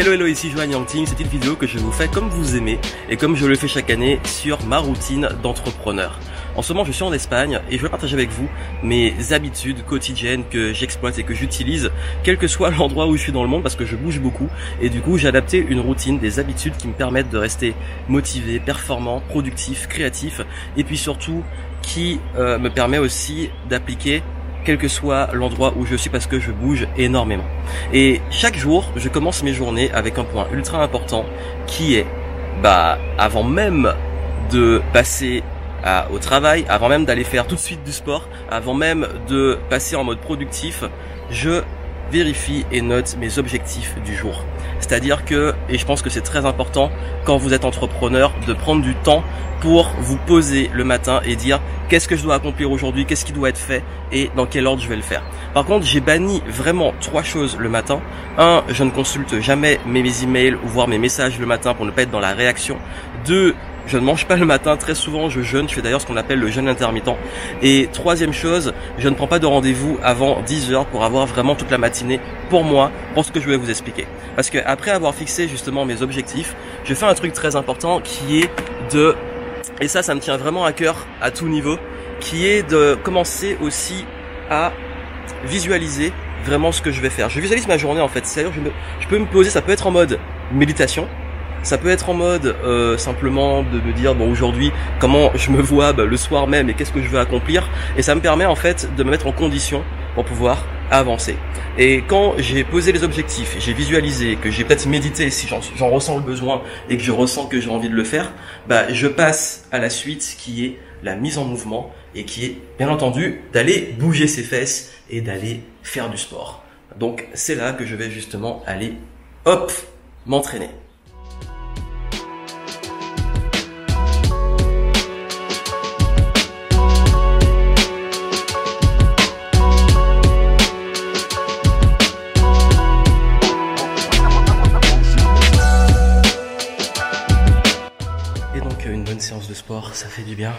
Hello, ici Johan Yangting. C'est une vidéo que je vous fais comme vous aimez et comme je le fais chaque année sur ma routine d'entrepreneur. En ce moment, je suis en Espagne et je vais partager avec vous mes habitudes quotidiennes que j'exploite et que j'utilise, quel que soit l'endroit où je suis dans le monde, parce que je bouge beaucoup. Et du coup, j'ai adapté une routine, des habitudes qui me permettent de rester motivé, performant, productif, créatif, et puis surtout qui me permet aussi d'appliquer quel que soit l'endroit où je suis, parce que je bouge énormément. Et chaque jour, je commence mes journées avec un point ultra important qui est, avant même de passer au travail, avant même d'aller faire tout de suite du sport, avant même de passer en mode productif, je vérifie et note mes objectifs du jour. C'est-à-dire que, et je pense que c'est très important quand vous êtes entrepreneur, de prendre du temps pour vous poser le matin et dire qu'est-ce que je dois accomplir aujourd'hui, qu'est-ce qui doit être fait et dans quel ordre je vais le faire. Par contre, j'ai banni vraiment 3 choses le matin. 1, je ne consulte jamais mes emails ou voir mes messages le matin pour ne pas être dans la réaction. 2, je ne mange pas le matin, très souvent je jeûne, je fais d'ailleurs ce qu'on appelle le jeûne intermittent. Et 3e chose, je ne prends pas de rendez-vous avant 10 h pour avoir vraiment toute la matinée pour moi, pour ce que je vais vous expliquer. Parce que après avoir fixé justement mes objectifs, je fais un truc très important qui est de, et ça me tient vraiment à cœur à tout niveau, qui est de commencer aussi à visualiser vraiment ce que je vais faire. Je visualise ma journée en fait, c'est-à-dire je peux me poser, ça peut être en mode méditation, ça peut être en mode simplement de me dire bon, aujourd'hui comment je me vois le soir même et qu'est-ce que je veux accomplir, et ça me permet en fait de me mettre en condition pour pouvoir avancer. Et quand j'ai posé les objectifs, j'ai visualisé, que j'ai peut-être médité si j'en ressens le besoin et que je ressens que j'ai envie de le faire, je passe à la suite qui est la mise en mouvement et qui est bien entendu d'aller bouger ses fesses et d'aller faire du sport. Donc c'est là que je vais justement aller m'entraîner. Une bonne séance de sport, ça fait du bien,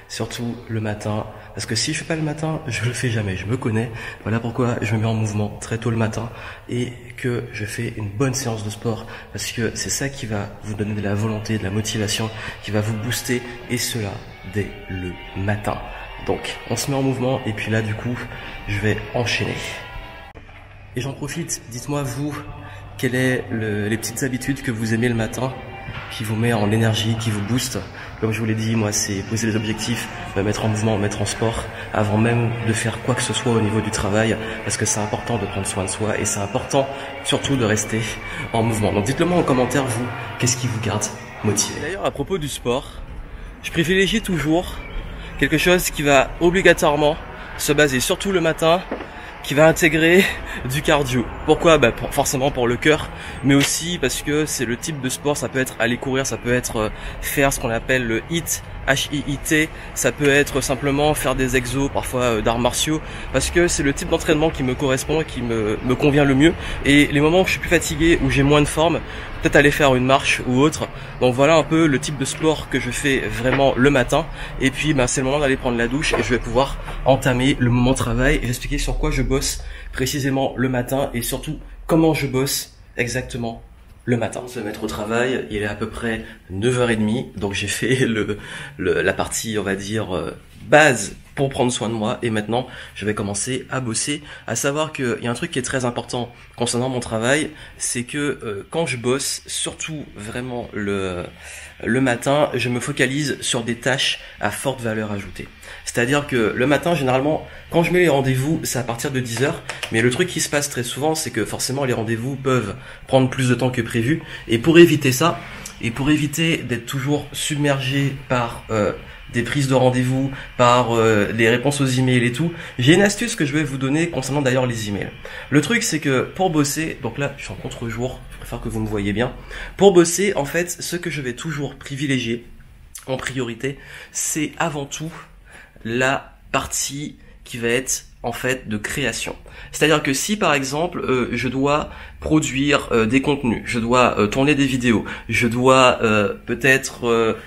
surtout le matin, parce que si je fais pas le matin, je le fais jamais, je me connais. Voilà pourquoi je me mets en mouvement très tôt le matin et que je fais une bonne séance de sport, parce que c'est ça qui va vous donner de la volonté, de la motivation, qui va vous booster, et cela dès le matin. Donc on se met en mouvement et puis là du coup je vais enchaîner. Et j'en profite, dites-moi vous, quelles sont les petites habitudes que vous aimez le matin, qui vous met en énergie, qui vous booste. Comme je vous l'ai dit, moi c'est poser les objectifs, me mettre en mouvement, me mettre en sport, avant même de faire quoi que ce soit au niveau du travail, parce que c'est important de prendre soin de soi et c'est important surtout de rester en mouvement. Donc dites-le moi en commentaire, vous, qu'est-ce qui vous garde motivé. D'ailleurs, à propos du sport, je privilégie toujours quelque chose qui va obligatoirement se baser, surtout le matin, qui va intégrer du cardio. Pourquoi? Forcément pour le cœur, mais aussi parce que c'est le type de sport. Ça peut être aller courir, ça peut être faire ce qu'on appelle le HIIT, H-I-I-T, ça peut être simplement faire des exos, parfois d'arts martiaux, parce que c'est le type d'entraînement qui me correspond et qui me convient le mieux. Et les moments où je suis plus fatigué, où j'ai moins de forme, peut-être aller faire une marche ou autre. Donc voilà un peu le type de sport que je fais vraiment le matin. Et puis c'est le moment d'aller prendre la douche et je vais pouvoir entamer le moment de travail et expliquer sur quoi je bosse précisément le matin et surtout comment je bosse exactement le matin. Se mettre au travail, il est à peu près 9h30, donc j'ai fait la partie, on va dire, base pour prendre soin de moi, et maintenant je vais commencer à bosser. À savoir qu'il y a un truc qui est très important concernant mon travail, c'est que quand je bosse, surtout vraiment le matin, je me focalise sur des tâches à forte valeur ajoutée. C'est-à-dire que le matin, généralement, quand je mets les rendez-vous, c'est à partir de 10 h. Mais le truc qui se passe très souvent, c'est que forcément les rendez-vous peuvent prendre plus de temps que prévu. Et pour éviter ça, et pour éviter d'être toujours submergé par des prises de rendez-vous, par les réponses aux emails et tout, j'ai une astuce que je vais vous donner concernant d'ailleurs les emails. Le truc, c'est que pour bosser, donc là je suis en contre-jour, je préfère que vous me voyez bien. Pour bosser, en fait, ce que je vais toujours privilégier en priorité, c'est avant tout la partie qui va être en fait de création. C'est-à-dire que si par exemple je dois produire des contenus, je dois tourner des vidéos, je dois peut-être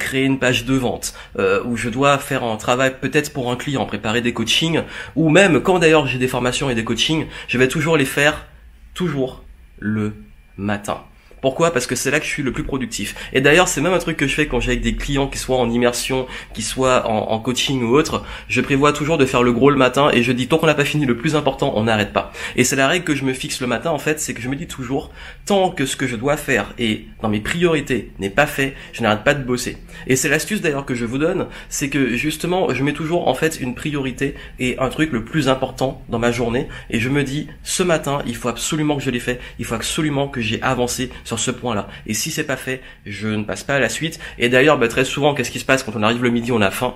créer une page de vente, ou je dois faire un travail peut-être pour un client, préparer des coachings, ou même quand d'ailleurs j'ai des formations et des coachings, je vais toujours les faire le matin. Pourquoi? Parce que c'est là que je suis le plus productif. Et d'ailleurs, c'est même un truc que je fais quand j'ai avec des clients qui soient en immersion, qui soient en coaching ou autre. Je prévois toujours de faire le gros le matin et je dis tant qu'on n'a pas fini le plus important, on n'arrête pas. Et c'est la règle que je me fixe le matin en fait, c'est que je me dis toujours tant que ce que je dois faire et dans mes priorités n'est pas fait, je n'arrête pas de bosser. Et c'est l'astuce d'ailleurs que je vous donne, c'est que justement, je mets toujours en fait une priorité et un truc le plus important dans ma journée et je me dis ce matin, il faut absolument que je l'ai fait, il faut absolument que j'ai avancé sur ce point-là. Et si c'est pas fait, je ne passe pas à la suite. Et d'ailleurs, très souvent, qu'est-ce qui se passe quand on arrive le midi, on a faim.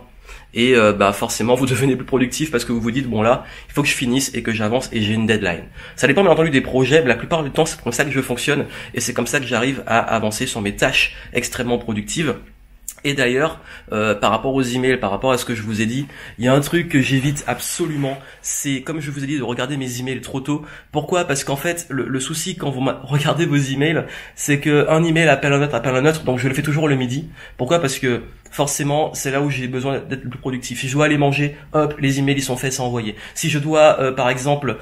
Et forcément, vous devenez plus productif parce que vous vous dites bon là, il faut que je finisse et que j'avance et j'ai une deadline. Ça dépend bien entendu des projets, mais la plupart du temps, c'est comme ça que je fonctionne et c'est comme ça que j'arrive à avancer sur mes tâches extrêmement productives. Et d'ailleurs, par rapport aux emails, par rapport à ce que je vous ai dit, il y a un truc que j'évite absolument, c'est comme je vous ai dit de regarder mes emails trop tôt. Pourquoi? Parce qu'en fait, le souci quand vous regardez vos emails, c'est que un email appelle un autre, donc je le fais toujours le midi. Pourquoi? Parce que forcément, c'est là où j'ai besoin d'être le plus productif. Si je dois aller manger, hop, les emails ils sont faits, c'est envoyé. Si je dois, par exemple,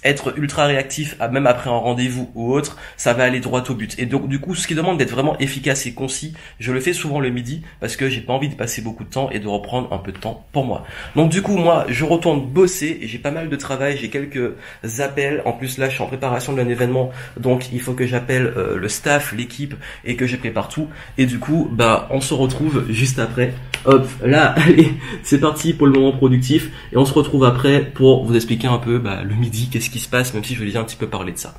être ultra réactif même après un rendez-vous ou autre, ça va aller droit au but. Et donc du coup, ce qui demande d'être vraiment efficace et concis, je le fais souvent le midi parce que j'ai pas envie de passer beaucoup de temps et de reprendre un peu de temps pour moi. Donc du coup, moi, je retourne bosser et j'ai pas mal de travail, j'ai quelques appels. En plus là, je suis en préparation d'un événement, donc il faut que j'appelle le staff, l'équipe et que je prépare tout. Et du coup, on se retrouve juste après. Hop, là, allez, c'est parti pour le moment productif et on se retrouve après pour vous expliquer un peu le midi, qu'est-ce qui se passe, même si je vais déjà un petit peu parler de ça.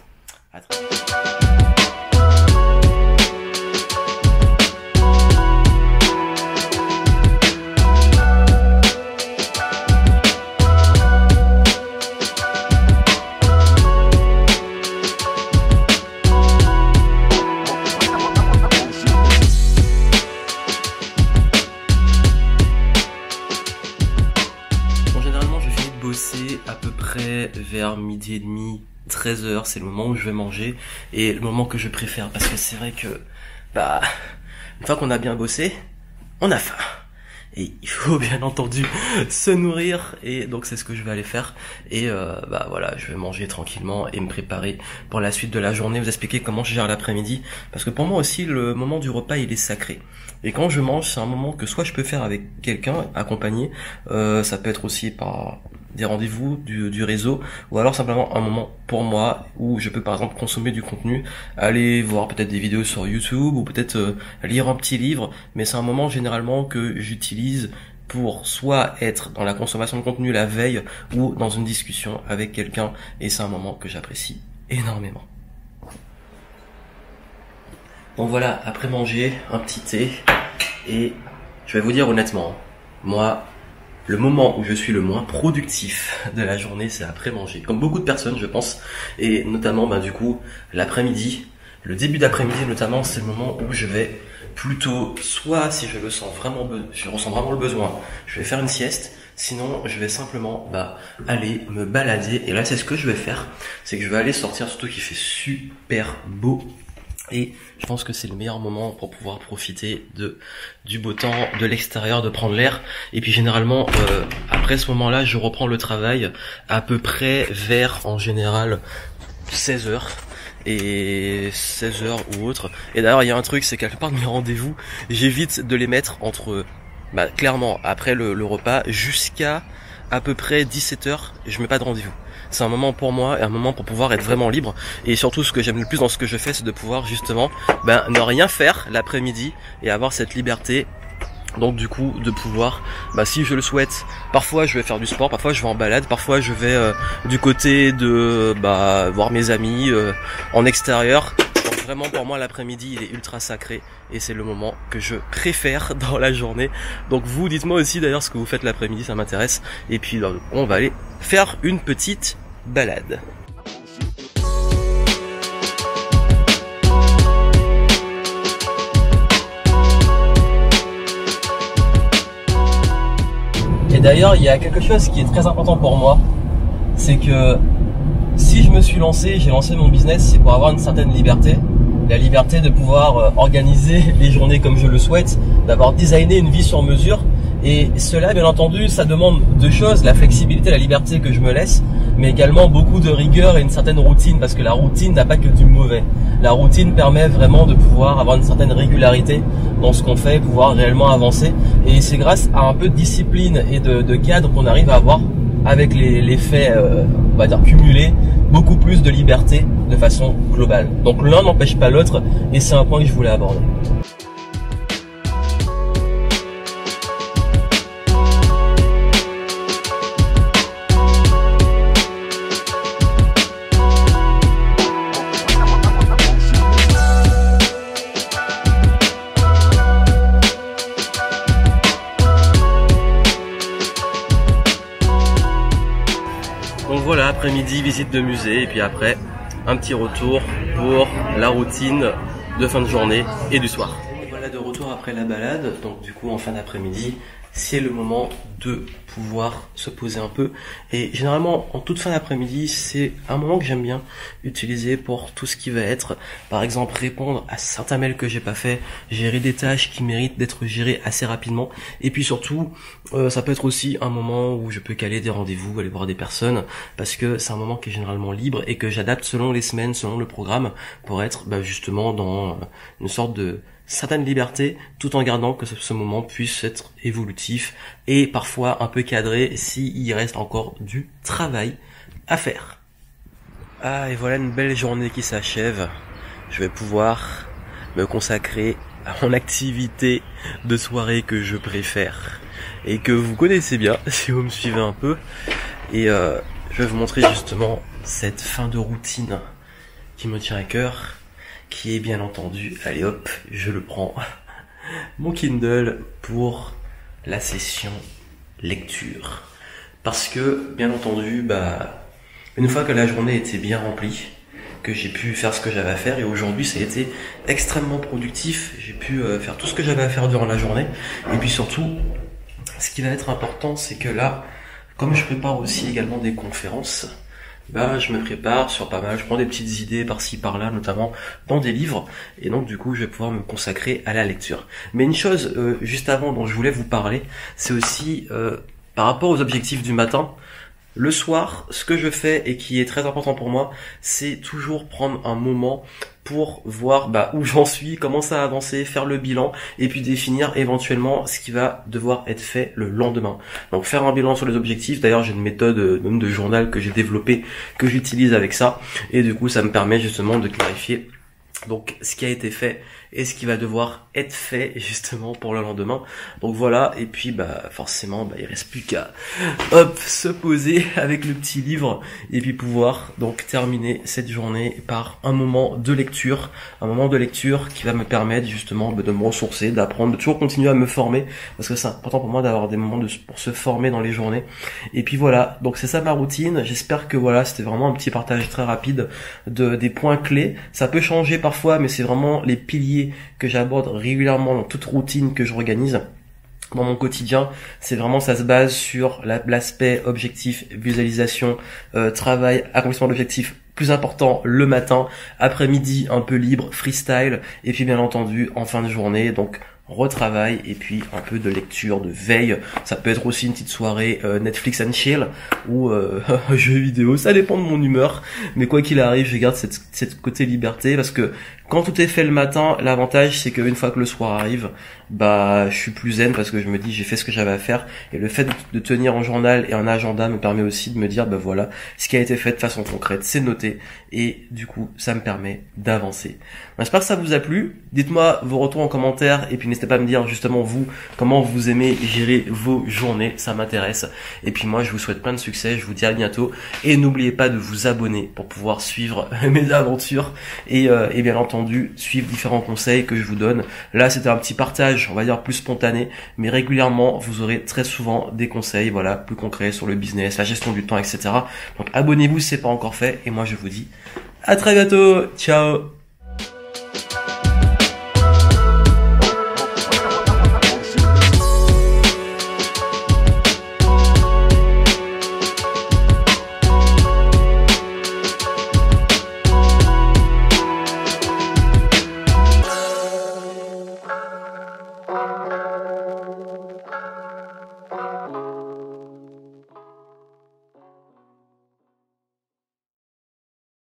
À peu près vers midi et demi, 13h, c'est le moment où je vais manger et le moment que je préfère parce que c'est vrai que une fois qu'on a bien bossé, on a faim et il faut bien entendu se nourrir et donc c'est ce que je vais aller faire et voilà, je vais manger tranquillement et me préparer pour la suite de la journée, vous expliquer comment je gère l'après-midi parce que pour moi aussi le moment du repas il est sacré. Et quand je mange, c'est un moment que soit je peux faire avec quelqu'un accompagné, ça peut être aussi par des rendez-vous, du réseau, ou alors simplement un moment pour moi où je peux par exemple consommer du contenu, aller voir peut-être des vidéos sur YouTube ou peut-être lire un petit livre, mais c'est un moment généralement que j'utilise pour soit être dans la consommation de contenu la veille ou dans une discussion avec quelqu'un et c'est un moment que j'apprécie énormément. Donc voilà, après manger, un petit thé et je vais vous dire honnêtement, moi, le moment où je suis le moins productif de la journée, c'est après manger. Comme beaucoup de personnes, je pense, et notamment du coup l'après-midi, le début d'après-midi notamment, c'est le moment où je vais plutôt, soit si je ressens vraiment le besoin, je vais faire une sieste. Sinon, je vais simplement aller me balader. Et là, c'est ce que je vais faire, c'est que je vais aller sortir, surtout qu'il fait super beau. Et je pense que c'est le meilleur moment pour pouvoir profiter du beau temps, de l'extérieur, de prendre l'air. Et puis généralement, après ce moment-là, je reprends le travail à peu près vers, en général, 16h. Et 16h ou autre. Et d'ailleurs, il y a un truc, c'est qu'à la plupart de mes rendez-vous, j'évite de les mettre entre, clairement, après le repas, jusqu'à à peu près 17h, je mets pas de rendez-vous. C'est un moment pour moi et un moment pour pouvoir être vraiment libre. Et surtout, ce que j'aime le plus dans ce que je fais, c'est de pouvoir justement ne rien faire l'après-midi et avoir cette liberté. Donc du coup, de pouvoir, si je le souhaite, parfois je vais faire du sport, parfois je vais en balade, parfois je vais du côté de voir mes amis en extérieur. Donc vraiment pour moi l'après-midi il est ultra sacré et c'est le moment que je préfère dans la journée. Donc vous dites-moi aussi d'ailleurs ce que vous faites l'après-midi, ça m'intéresse. Et puis on va aller faire une petite balade. Et d'ailleurs il y a quelque chose qui est très important pour moi, c'est que si je me suis lancé, j'ai lancé mon business, c'est pour avoir une certaine liberté. La liberté de pouvoir organiser les journées comme je le souhaite, d'avoir designé une vie sur mesure. Et cela, bien entendu, ça demande deux choses, la flexibilité, la liberté que je me laisse, mais également beaucoup de rigueur et une certaine routine, parce que la routine n'a pas que du mauvais. La routine permet vraiment de pouvoir avoir une certaine régularité dans ce qu'on fait, pouvoir réellement avancer, et c'est grâce à un peu de discipline et de cadre qu'on arrive à avoir, avec les faits, on va dire cumulés, beaucoup plus de liberté de façon globale. Donc l'un n'empêche pas l'autre, et c'est un point que je voulais aborder. Donc voilà, après-midi, visite de musée, et puis après, un petit retour pour la routine de fin de journée et du soir. Et voilà, de retour après la balade, donc du coup en fin d'après-midi, c'est le moment de pouvoir se poser un peu. Et généralement, en toute fin d'après-midi, c'est un moment que j'aime bien utiliser pour tout ce qui va être, par exemple, répondre à certains mails que j'ai pas fait, gérer des tâches qui méritent d'être gérées assez rapidement. Et puis surtout, ça peut être aussi un moment où je peux caler des rendez-vous, aller voir des personnes, parce que c'est un moment qui est généralement libre et que j'adapte selon les semaines, selon le programme, pour être justement dans une sorte de certaine liberté, tout en gardant que ce moment puisse être évolutif et parfois un peu cadré s'il reste encore du travail à faire. Ah, et voilà une belle journée qui s'achève. Je vais pouvoir me consacrer à mon activité de soirée que je préfère et que vous connaissez bien si vous me suivez un peu. Et je vais vous montrer justement cette fin de routine qui me tient à cœur, qui est bien entendu, allez hop, je le prends, mon Kindle pour la session lecture. Parce que, bien entendu, une fois que la journée était bien remplie, que j'ai pu faire ce que j'avais à faire, et aujourd'hui ça a été extrêmement productif, j'ai pu faire tout ce que j'avais à faire durant la journée, et puis surtout, ce qui va être important, c'est que là, comme je prépare aussi également des conférences, je me prépare sur pas mal, je prends des petites idées par-ci par-là, notamment dans des livres, et donc du coup je vais pouvoir me consacrer à la lecture. Mais une chose juste avant dont je voulais vous parler, c'est aussi par rapport aux objectifs du matin. Le soir, ce que je fais et qui est très important pour moi, c'est toujours prendre un moment pour voir où j'en suis, comment ça a avancé, faire le bilan et puis définir éventuellement ce qui va devoir être fait le lendemain. Donc faire un bilan sur les objectifs. D'ailleurs, j'ai une méthode même de journal que j'ai développée, que j'utilise avec ça, et du coup ça me permet justement de clarifier donc ce qui a été fait et ce qui va devoir être fait justement pour le lendemain. Donc voilà, et puis forcément il reste plus qu'à se poser avec le petit livre et puis pouvoir donc terminer cette journée par un moment de lecture, qui va me permettre justement de me ressourcer, d'apprendre, de toujours continuer à me former, parce que c'est important pour moi d'avoir des moments pour se former dans les journées. Et puis voilà, donc c'est ça ma routine. J'espère que voilà, c'était vraiment un petit partage très rapide des points clés. Ça peut changer parfois, mais c'est vraiment les piliers que j'aborde régulièrement dans toute routine que je organise dans mon quotidien. C'est vraiment, ça se base sur l'aspect objectif, visualisation, travail, accomplissement d'objectifs plus important le matin, après-midi un peu libre, freestyle, et puis bien entendu en fin de journée, donc retravail et puis un peu de lecture, de veille. Ça peut être aussi une petite soirée Netflix and chill ou jeux vidéo, ça dépend de mon humeur, mais quoi qu'il arrive, je garde cette côté liberté, parce que quand tout est fait le matin, l'avantage c'est qu'une fois que le soir arrive, je suis plus zen, parce que je me dis j'ai fait ce que j'avais à faire, et le fait de tenir un journal et un agenda me permet aussi de me dire voilà, ce qui a été fait de façon concrète, c'est noté, et du coup ça me permet d'avancer. J'espère que ça vous a plu. Dites-moi vos retours en commentaire, et puis n'hésitez pas à me dire justement vous, comment vous aimez gérer vos journées, ça m'intéresse. Et puis moi je vous souhaite plein de succès, je vous dis à bientôt, et n'oubliez pas de vous abonner pour pouvoir suivre mes aventures et bien entendu suivre différents conseils que je vous donne. Là c'était un petit partage, on va dire plus spontané, mais régulièrement vous aurez très souvent des conseils plus concrets sur le business, la gestion du temps, etc. Donc abonnez-vous si c'est pas encore fait, et moi je vous dis à très bientôt, ciao.